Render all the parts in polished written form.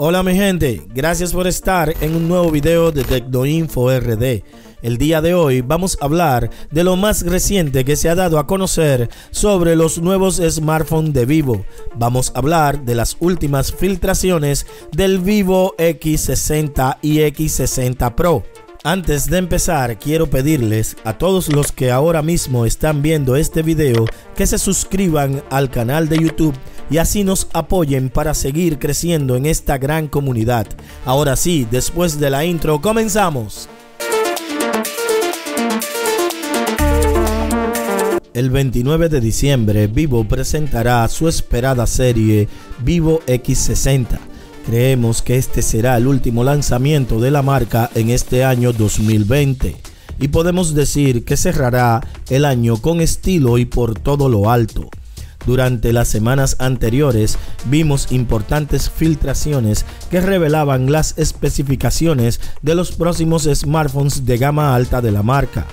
Hola mi gente, gracias por estar en un nuevo video de Tecnoinfo RD. El día de hoy vamos a hablar de lo más reciente que se ha dado a conocer sobre los nuevos smartphones de Vivo. Vamos a hablar de las últimas filtraciones del Vivo X60 y X60 Pro. Antes de empezar, quiero pedirles a todos los que ahora mismo están viendo este video que se suscriban al canal de YouTube y así nos apoyen para seguir creciendo en esta gran comunidad. Ahora sí, después de la intro, comenzamos. El 29 de diciembre, Vivo presentará su esperada serie Vivo X60. Creemos que este será el último lanzamiento de la marca en este año 2020 y podemos decir que cerrará el año con estilo y por todo lo alto. Durante las semanas anteriores vimos importantes filtraciones que revelaban las especificaciones de los próximos smartphones de gama alta de la marca.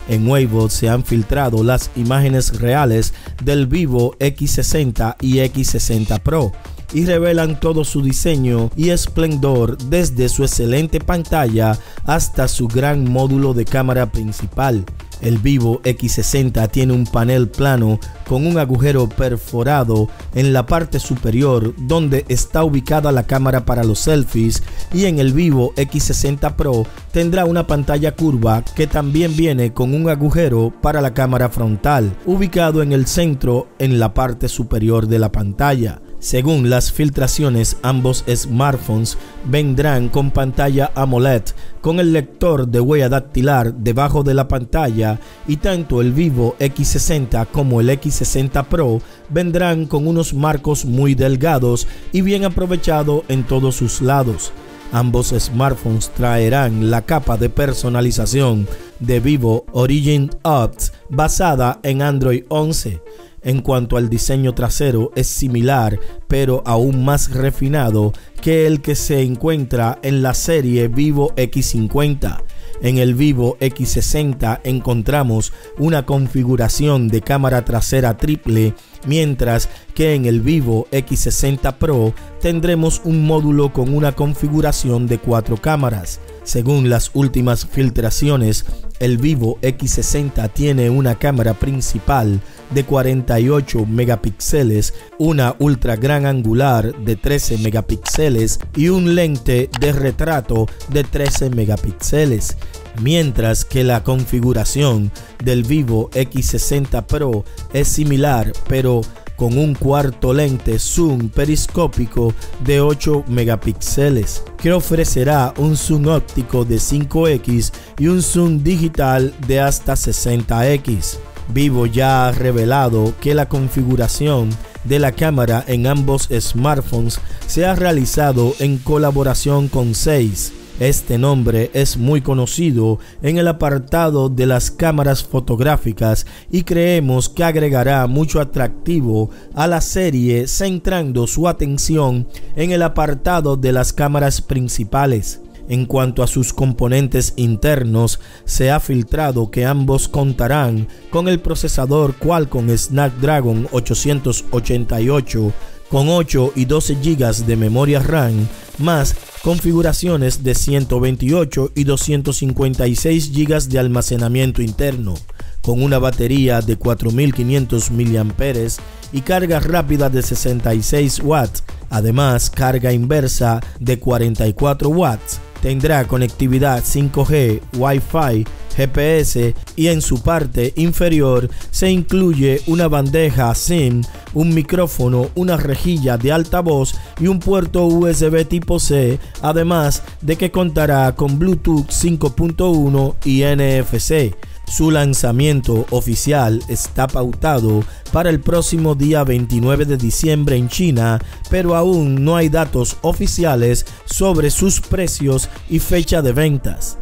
En Weibo se han filtrado las imágenes reales del Vivo X60 y X60 Pro y revelan todo su diseño y esplendor, desde su excelente pantalla hasta su gran módulo de cámara principal. El Vivo X60 tiene un panel plano con un agujero perforado en la parte superior donde está ubicada la cámara para los selfies, y en el Vivo X60 Pro tendrá una pantalla curva que también viene con un agujero para la cámara frontal, ubicado en el centro en la parte superior de la pantalla. Según las filtraciones, ambos smartphones vendrán con pantalla AMOLED con el lector de huella dactilar debajo de la pantalla, y tanto el Vivo X60 como el X60 Pro vendrán con unos marcos muy delgados y bien aprovechados en todos sus lados. Ambos smartphones traerán la capa de personalización de Vivo Origin Apps basada en Android 11. En cuanto al diseño trasero, es similar pero aún más refinado que el que se encuentra en la serie Vivo X50. En el Vivo X60 encontramos una configuración de cámara trasera triple, mientras que en el Vivo X60 Pro tendremos un módulo con una configuración de 4 cámaras. Según las últimas filtraciones, el Vivo X60 tiene una cámara principal de 48 megapíxeles, una ultra gran angular de 13 megapíxeles y un lente de retrato de 13 megapíxeles, mientras que la configuración del Vivo X60 Pro es similar pero con un cuarto lente zoom periscópico de 8 megapíxeles, que ofrecerá un zoom óptico de 5x y un zoom digital de hasta 60x. Vivo ya ha revelado que la configuración de la cámara en ambos smartphones se ha realizado en colaboración con Zeiss. Este nombre es muy conocido en el apartado de las cámaras fotográficas y creemos que agregará mucho atractivo a la serie, centrando su atención en el apartado de las cámaras principales. En cuanto a sus componentes internos, se ha filtrado que ambos contarán con el procesador Qualcomm Snapdragon 888 con 8 y 12 GB de memoria RAM, más configuraciones de 128 y 256 GB de almacenamiento interno, con una batería de 4500 mAh y carga rápida de 66 watts, además carga inversa de 44 watts. Tendrá conectividad 5G, Wi-Fi, GPS y en su parte inferior se incluye una bandeja SIM, un micrófono, una rejilla de altavoz y un puerto USB tipo C, además de que contará con Bluetooth 5.1 y NFC. Su lanzamiento oficial está pautado para el próximo día 29 de diciembre en China, pero aún no hay datos oficiales sobre sus precios y fecha de ventas.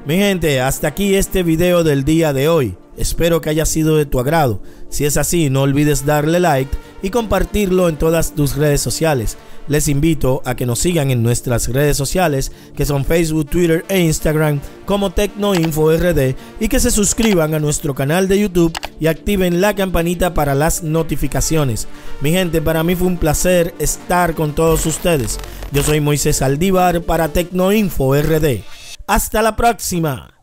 Mi gente, hasta aquí este video del día de hoy. Espero que haya sido de tu agrado. Si es así, no olvides darle like y compartirlo en todas tus redes sociales. Les invito a que nos sigan en nuestras redes sociales, que son Facebook, Twitter e Instagram, como TecnoInfoRD, y que se suscriban a nuestro canal de YouTube y activen la campanita para las notificaciones. Mi gente, para mí fue un placer estar con todos ustedes. Yo soy Moisés Aldívar para TecnoInfoRD. ¡Hasta la próxima!